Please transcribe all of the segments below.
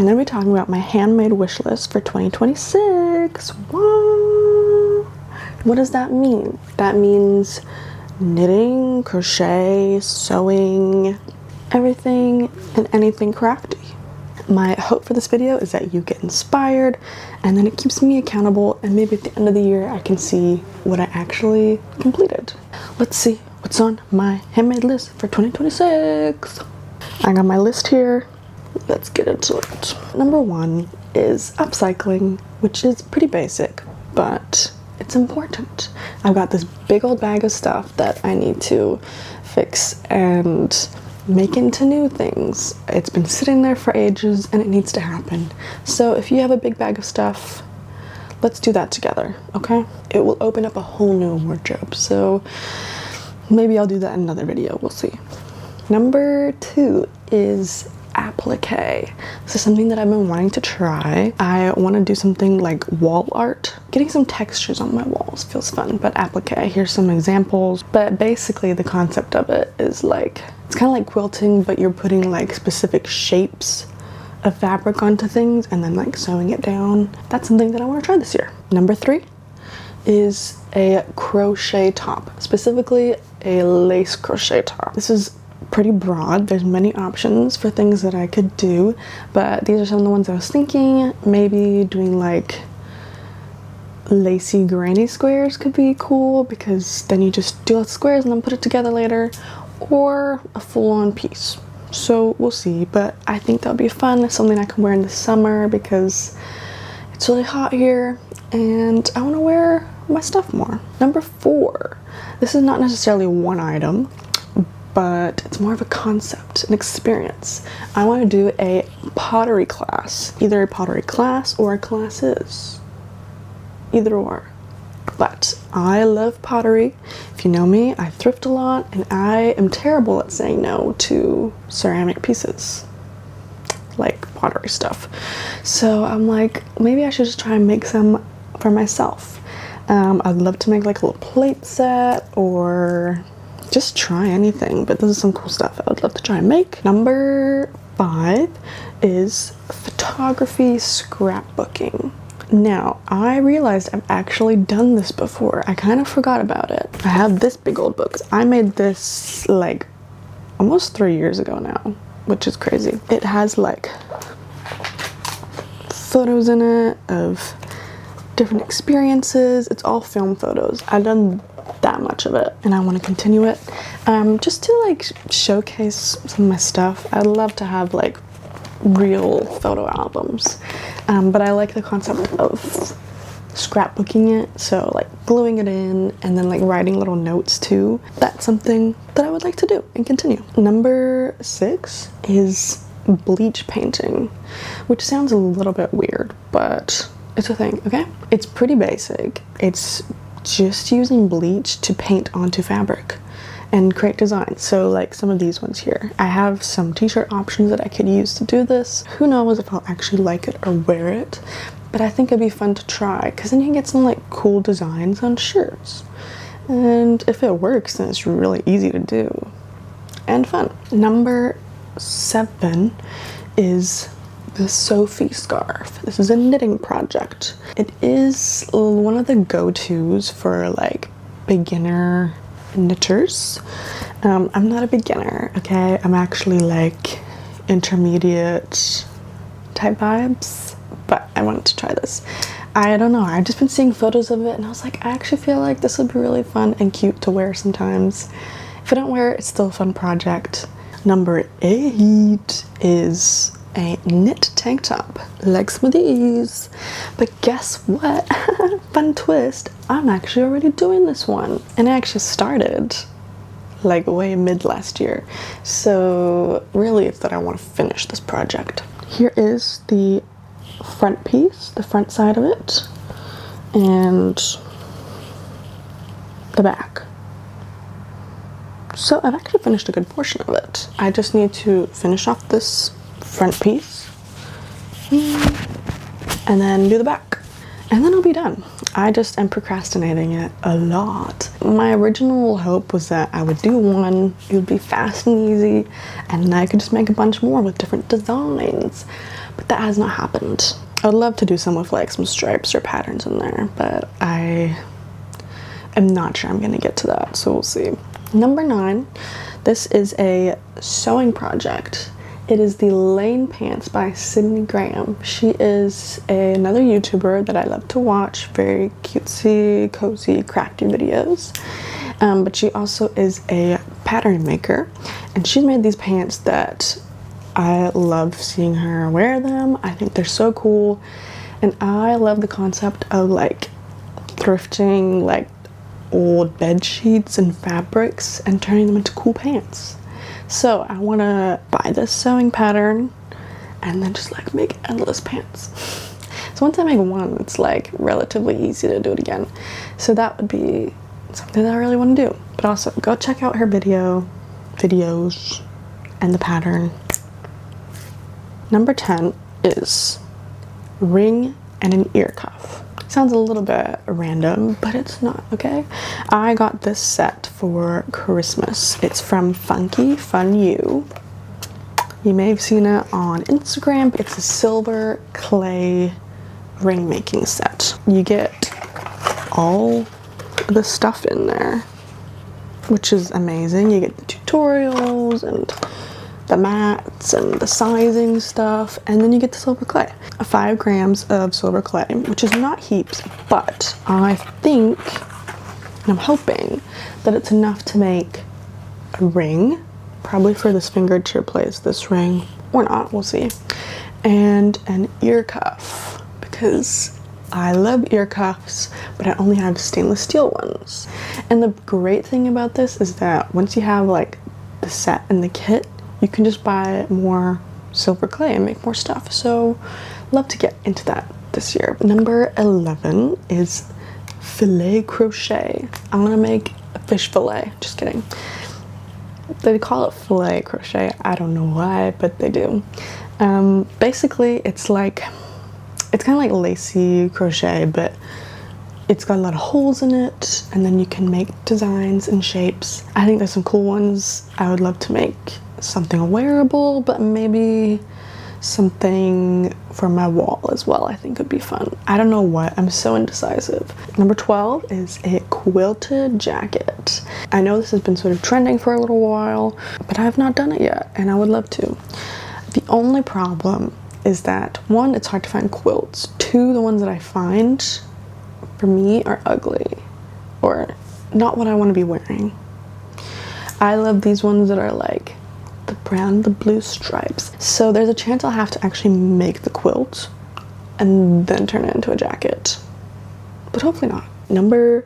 I'm going to be talking about my handmade wish list for 2026. Wow. What does that mean? That means knitting, crochet, sewing, everything and anything crafty. My hope for this video is that you get inspired, and then it keeps me accountable, and maybe at the end of the year I can see what I actually completed. Let's see what's on my handmade list for 2026. I got my list here. Let's get into it. Number 1 is upcycling, which is pretty basic, but it's important. I've got this big old bag of stuff that I need to fix and make into new things. It's been sitting there for ages and it needs to happen. So if you have a big bag of stuff, let's do that together, okay? It will open up a whole new wardrobe. So maybe I'll do that in another video, we'll see. Number 2 is applique. This is something that I've been wanting to try. I want to do something like wall art. Getting some textures on my walls feels fun, but applique, here's some examples. But basically the concept of it is like, it's kind of like quilting, but you're putting like specific shapes of fabric onto things and then like sewing it down. That's something that I want to try this year. Number 3 is a crochet top, specifically a lace crochet top. This is pretty broad. There's many options for things that I could do, but these are some of the ones I was thinking. Maybe doing like lacy granny squares could be cool, because then you just do all the squares and then put it together later, or a full-on piece. So we'll see, but I think that'll be fun. It's something I can wear in the summer because it's really hot here and I want to wear my stuff more. Number 4, this is not necessarily one item, but it's more of a concept, an experience. I want to do a pottery class, either a pottery class or a classes, either or. But I love pottery. If you know me, I thrift a lot, and I am terrible at saying no to ceramic pieces, like pottery stuff. So I'm like, maybe I should just try and make some for myself. I'd love to make like a little plate set or just try anything, but this is some cool stuff I would love to try and make. Number 5 is photography scrapbooking. Now, I realized I've actually done this before. I kind of forgot about it. I have this big old book. I made this like almost 3 years ago now, which is crazy. It has like photos in it of different experiences. It's all film photos. I've done that much of it and I want to continue it just to like showcase some of my stuff. I'd love to have like real photo albums, but I like the concept of scrapbooking it, so like gluing it in and then like writing little notes too. That's something that I would like to do and continue. Number 6 is bleach painting, which sounds a little bit weird, but it's a thing, okay? It's pretty basic. It's just using bleach to paint onto fabric and create designs. So like some of these ones here. I have some t-shirt options that I could use to do this. Who knows if I'll actually like it or wear it, but I think it'd be fun to try, because then you can get some like cool designs on shirts. And if it works, then it's really easy to do and fun. Number 7 is the Sophie scarf. This is a knitting project. It is one of the go-tos for like beginner knitters. I'm not a beginner, okay? I'm actually like intermediate type vibes, but I wanted to try this. I don't know, I've just been seeing photos of it and I was like, I actually feel like this would be really fun and cute to wear sometimes. If I don't wear it, it's still a fun project. Number 8 is a knit tank top, like some of these. But guess what? Fun twist, I'm actually already doing this one, and I actually started like way mid last year. So really it's that I want to finish this project. Here is the front piece, the front side of it, and the back. So I've actually finished a good portion of it. I just need to finish off this front piece and then do the back, and then I'll be done. I just am procrastinating it a lot. My original hope was that I would do one, it would be fast and easy, and then I could just make a bunch more with different designs. but that has not happened. I would love to do some with like some stripes or patterns in there, but I am not sure I'm gonna get to that, so we'll see. Number 9, this is a sewing project. It is the Lane Pants by Sydney Graham. She is another YouTuber that I love to watch, very cutesy, cozy, crafty videos. But she also is a pattern maker, and she's made these pants that I love seeing her wear them. I think they're so cool, and I love the concept of like thrifting like old bed sheets and fabrics and turning them into cool pants. So I want to buy this sewing pattern and then just like make endless pants. So once I make one, it's like relatively easy to do it again. So that would be something that I really want to do. But also go check out her videos and the pattern. Number 10 is ring and an ear cuff. Sounds a little bit random, but it's not, okay? I got this set for Christmas. It's from Funky Fun You. You may have seen it on Instagram. It's a silver clay ring making set. You get all the stuff in there, which is amazing. You get the tutorials and the mats and the sizing stuff, and then you get the silver clay. 5 grams of silver clay, which is not heaps, but I think, and I'm hoping, that it's enough to make a ring, probably for this finger to replace this ring, or not, we'll see, and an ear cuff, because I love ear cuffs, but I only have stainless steel ones. And the great thing about this is that once you have like the set and the kit, you can just buy more silver clay and make more stuff. So love to get into that this year. Number 11 is filet crochet. I'm gonna make a fish fillet. Just kidding. They call it filet crochet. I don't know why, but they do. Basically, it's kind of like lacy crochet, but it's got a lot of holes in it, and then you can make designs and shapes. I think there's some cool ones. I would love to make something wearable, but maybe something for my wall as well. I think would be fun. I don't know what. I'm so indecisive. Number 12 is a quilted jacket. I know this has been sort of trending for a little while, but I have not done it yet, and I would love to. The only problem is that 1, it's hard to find quilts. 2, the ones that I find for me are ugly or not what I want to be wearing. I love these ones that are like the brown, the blue stripes. So there's a chance I'll have to actually make the quilt and then turn it into a jacket, but hopefully not. Number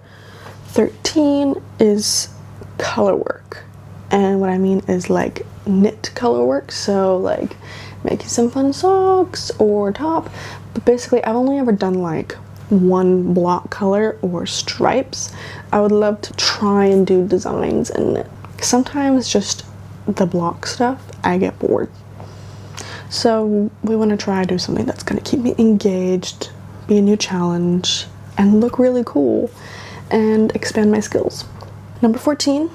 13 is color work, and what I mean is like knit color work, so like making some fun socks or top, but basically I've only ever done like one block color or stripes. I would love to try and do designs and knit. Sometimes just the block stuff, I get bored. So we want to try to do something that's going to keep me engaged, be a new challenge, and look really cool, and expand my skills. Number 14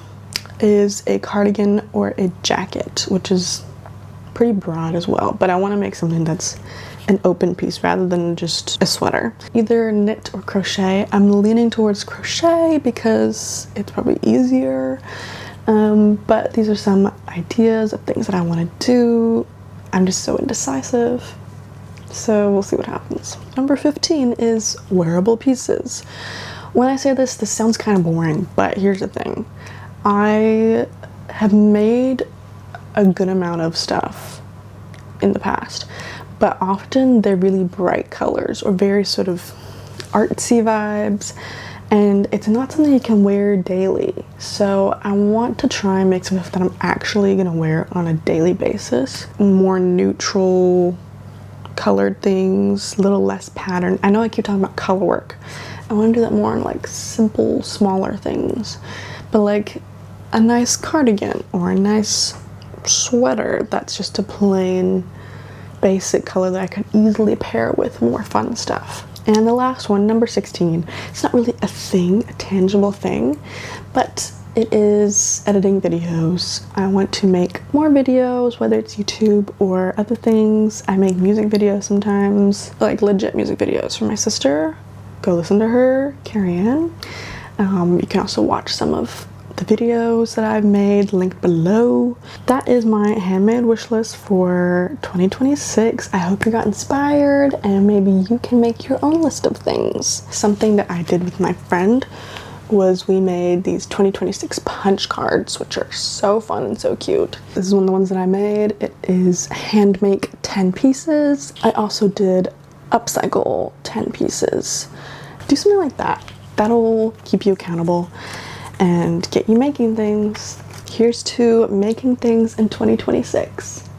is a cardigan or a jacket, which is pretty broad as well, but I want to make something that's an open piece rather than just a sweater. Either knit or crochet. I'm leaning towards crochet because it's probably easier. But these are some ideas of things that I want to do. I'm just so indecisive. So we'll see what happens. Number 15 is wearable pieces. When I say this sounds kind of boring, but here's the thing. I have made a good amount of stuff in the past, but often they're really bright colors or very sort of artsy vibes, and it's not something you can wear daily. So I want to try and make some stuff that I'm actually gonna wear on a daily basis. More neutral colored things, a little less pattern. I know I keep talking about color work. I want to do that more on like simple, smaller things, but like a nice cardigan or a nice sweater that's just a plain basic color that I could easily pair with more fun stuff. And the last one, number 16, it's not really a thing, a tangible thing, but it is editing videos. I want to make more videos, whether it's YouTube or other things. I make music videos sometimes, like legit music videos for my sister. Go listen to her, Karianne. You can also watch some of the videos that I've made linked below. That is my handmade wish list for 2026. I hope you got inspired and maybe you can make your own list of things. Something that I did with my friend was we made these 2026 punch cards, which are so fun and so cute. This is one of the ones that I made. It is hand make 10 pieces. I also did upcycle 10 pieces. Do something like that. That'll keep you accountable and get you making things. Here's to making things in 2026.